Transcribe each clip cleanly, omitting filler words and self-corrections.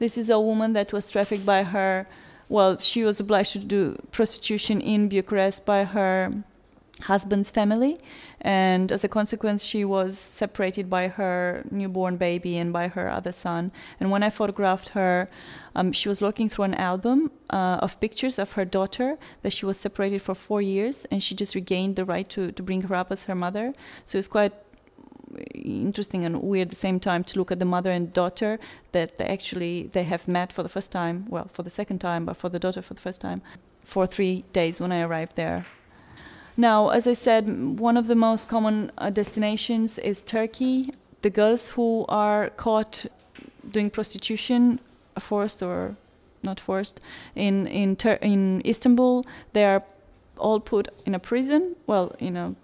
This is a woman that was trafficked by her. Well, she was obliged to do prostitution in Bucharest by her husband's family, and as a consequence she was separated by her newborn baby and by her other son. And when I photographed her, she was looking through an album of pictures of her daughter that she was separated for 4 years, and she just regained the right to bring her up as her mother. So it's quite interesting and weird at the same time to look at the mother and daughter that they have met for the first time, well, for the second time, but for the daughter for the first time, for 3 days when I arrived there. Now, as I said, one of the most common destinations is Turkey. The girls who are caught doing prostitution, forced or not forced, in Istanbul, they are all put in a prison. Well,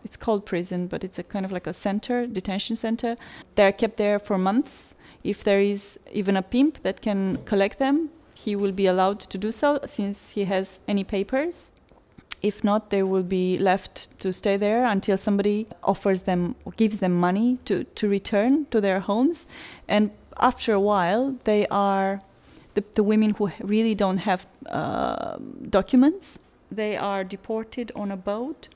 it's called prison, but it's a kind of like a center, detention center. They're kept there for months. If there is even a pimp that can collect them, he will be allowed to do so since he has any papers. If not, they will be left to stay there until somebody offers them or gives them money to return to their homes. And after a while, they are the women who really don't have documents. They are deported on a boat.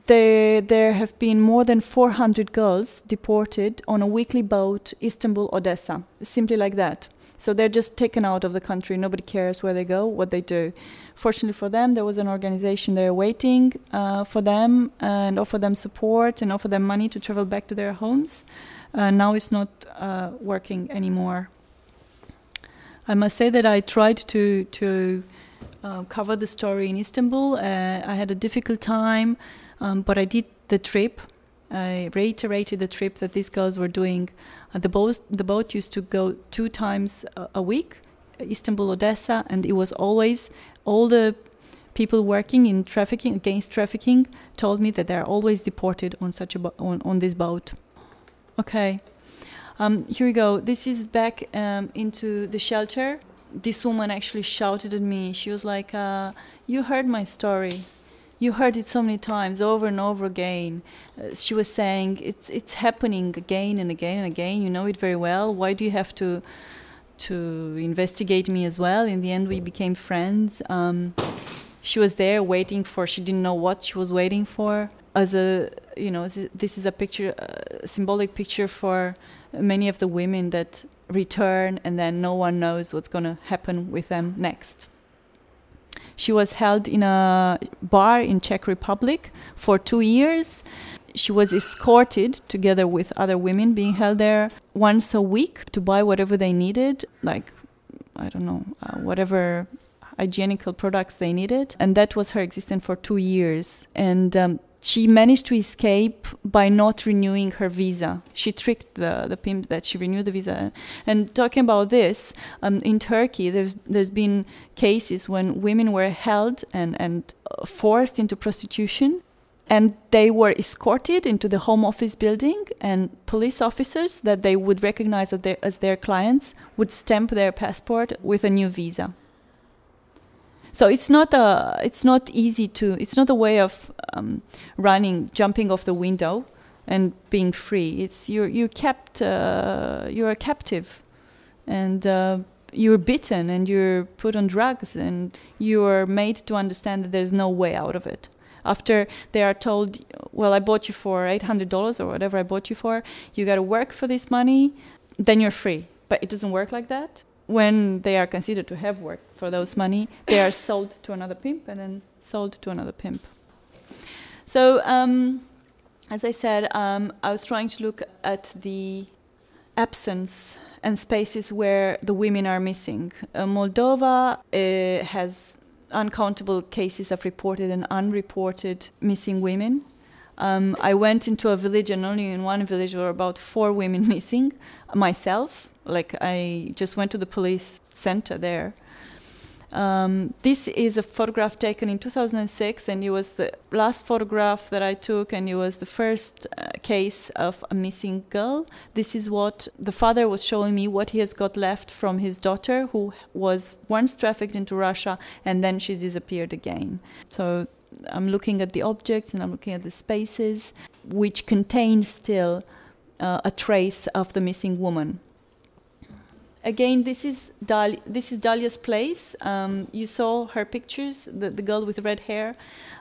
There have been more than 400 girls deported on a weekly boat, Istanbul, Odessa, simply like that. So they're just taken out of the country. Nobody cares where they go, what they do. Fortunately for them, there was an organization there waiting for them and offer them support and offer them money to travel back to their homes. Now it's not working anymore. I must say that I tried to cover the story in Istanbul. I had a difficult time, but I did the trip. I reiterated the trip that these girls were doing. The boat used to go 2 times a week, Istanbul, Odessa, and it was always, all the people working in trafficking, against trafficking, told me that they're always deported on such on this boat. Okay, here we go. This is back into the shelter. This woman actually shouted at me. She was like, "You heard my story. You heard it so many times, over and over again." She was saying, it's happening again and again and again. You know it very well. Why do you have to investigate me as well? In the end, we became friends. She was there waiting for, she didn't know what she was waiting for. As a, this is a picture, a symbolic picture for many of the women that return and then no one knows what's going to happen with them next. She was held in a bar in Czech Republic for 2 years. She was escorted together with other women being held there once a week to buy whatever they needed, like, I don't know, whatever hygienical products they needed. And that was her existence for 2 years. And she managed to escape by not renewing her visa. She tricked the pimp that she renewed the visa. And talking about this, in Turkey, there's been cases when women were held and forced into prostitution, and they were escorted into the Home Office building, and police officers that they would recognize as their clients would stamp their passport with a new visa. So it's not easy to. It's not a way of jumping off the window, and being free. It's you're kept. You're a captive, and you're bitten, and you're put on drugs, and you're made to understand that there's no way out of it. After they are told, well, I bought you for $800 or whatever I bought you for. You got to work for this money, then you're free. But it doesn't work like that. When they are considered to have worked for those money, they are sold to another pimp and then sold to another pimp. So, as I said, I was trying to look at the absence and spaces where the women are missing. Moldova has uncountable cases of reported and unreported missing women. I went into a village, and only in one village there were about 4 women missing. Myself, like, I just went to the police center there. This is a photograph taken in 2006, and it was the last photograph that I took, and it was the first case of a missing girl. This is what the father was showing me, what he has got left from his daughter, who was once trafficked into Russia, and then she disappeared again. So I'm looking at the objects, and I'm looking at the spaces, which contain still a trace of the missing woman. Again, this is Dalia's place. You saw her pictures, the girl with red hair.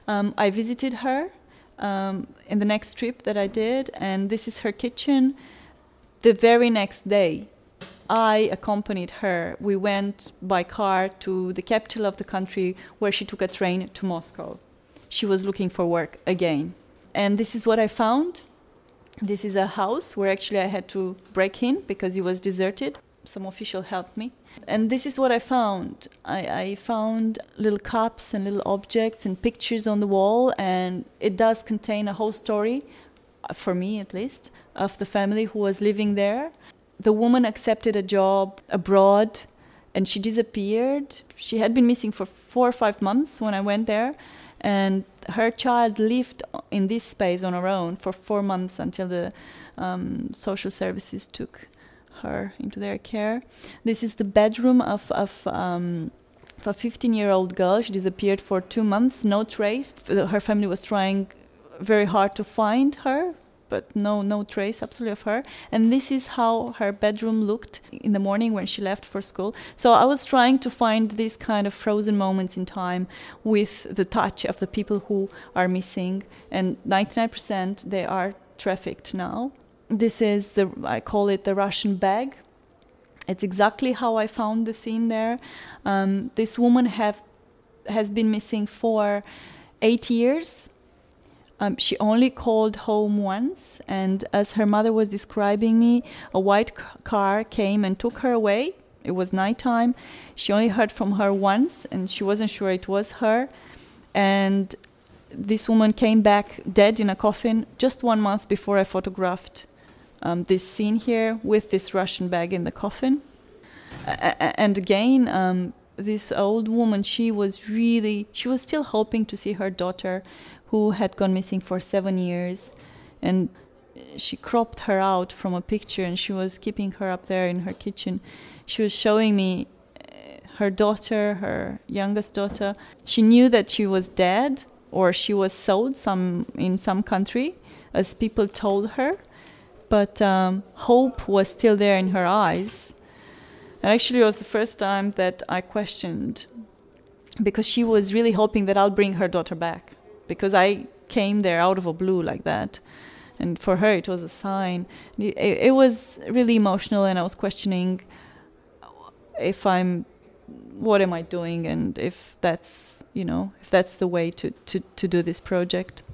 I visited her in the next trip that I did, and this is her kitchen. The very next day, I accompanied her. We went by car to the capital of the country, where she took a train to Moscow. She was looking for work again. And this is what I found. This is a house where actually I had to break in because it was deserted. Some official helped me. And this is what I found. I found little cups and little objects and pictures on the wall, and it does contain a whole story, for me at least, of the family who was living there. The woman accepted a job abroad and she disappeared. She had been missing for 4 or 5 months when I went there, and her child lived in this space on her own for 4 months until the social services took her into their care. This is the bedroom of a 15-year-old girl. She disappeared for 2 months, no trace. Her family was trying very hard to find her, but no trace absolutely of her. And this is how her bedroom looked in the morning when she left for school. So I was trying to find these kind of frozen moments in time with the touch of the people who are missing, and 99% they are trafficked now. This is I call it the Russian bag. It's exactly how I found the scene there. This woman has been missing for 8 years. She only called home once, and as her mother was describing me, a white car came and took her away. It was nighttime. She only heard from her once, and she wasn't sure it was her. And this woman came back dead in a coffin just 1 month before I photographed this scene here with this Russian bag in the coffin. And again, this old woman, she was still hoping to see her daughter, who had gone missing for 7 years, and she cropped her out from a picture, and she was keeping her up there in her kitchen. She was showing me her daughter, her youngest daughter. She knew that she was dead, or she was sold in some country, as people told her, but hope was still there in her eyes. And actually it was the first time that I questioned, because she was really hoping that I'll bring her daughter back, because I came there out of a blue like that. And for her, it was a sign. It was really emotional, and I was questioning what am I doing, and if that's the way to do this project.